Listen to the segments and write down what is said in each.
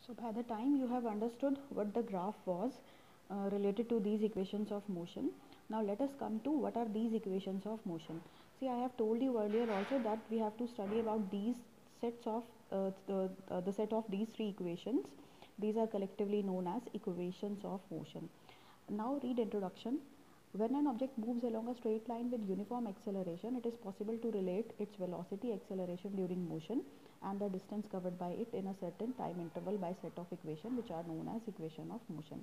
So by the time you have understood what the graph was related to these equations of motion, now let us come to what are these equations of motion. See, I have told you earlier also that we have to study about these sets of the set of these three equations. These are collectively known as equations of motion. Now read introduction. When an object moves along a straight line with uniform acceleration, it is possible to relate its velocity acceleration during motion and the distance covered by it in a certain time interval by set of equation which are known as equation of motion.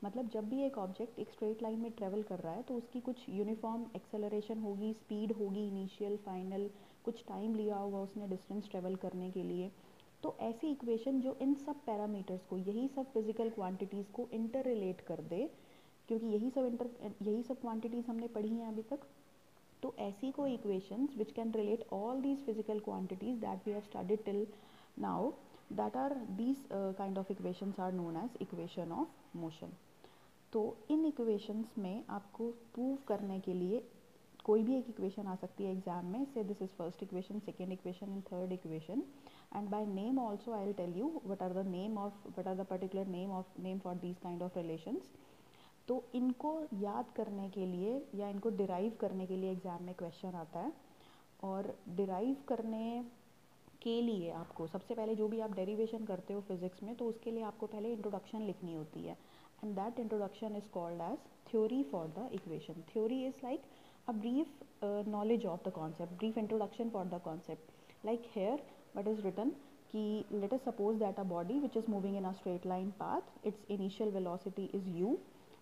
मतलब जब भी एक object एक straight line में travel कर रहा है तो उसकी कुछ यूनिफॉर्म एक्सेलरेशन होगी, स्पीड होगी, इनिशियल फाइनल, कुछ टाइम लिया होगा उसने डिस्टेंस ट्रेवल करने के लिए. तो ऐसी इक्वेशन जो इन सब पैरामीटर्स को, यही सब फिजिकल क्वांटिटीज़ को इंटर रिलेट कर दे, क्योंकि यही सब क्वांटिटीज़ हमने पढ़ी हैं अभी तक. तो ऐसी कोई equations which can relate all these physical quantities that we have studied till now, that are these kind of equations are known as equation of motion. तो इन इक्वेशंस में आपको प्रूव करने के लिए कोई भी एक इक्वेशन आ सकती है एग्जाम में, say this is first equation, second equation and third equation, and by name also I will tell you what are the particular name for these kind of relations. तो इनको याद करने के लिए या इनको डिराइव करने के लिए एग्ज़ाम में क्वेश्चन आता है. और डिराइव करने के लिए आपको सबसे पहले जो भी आप डेरिवेशन करते हो फिज़िक्स में, तो उसके लिए आपको पहले इंट्रोडक्शन लिखनी होती है, and that introduction is called as theory for the equation. Theory is like a brief knowledge of the concept, brief introduction for the concept. Like here what is written ki, let us suppose that a body which is moving in a straight line path, its initial velocity is u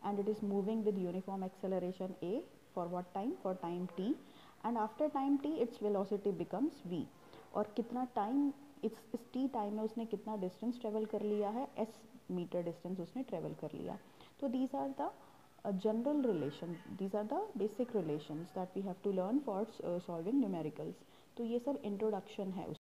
and it is moving with uniform acceleration a for what time, for time t, and after time t its velocity becomes v. और कितना time इस t time में उसने कितना distance travel कर लिया है, s meter distance उसने ट्रेवल कर लिया. तो these are the general relation, these are the basic relations that we have to learn for solving numericals. तो ये सब introduction है.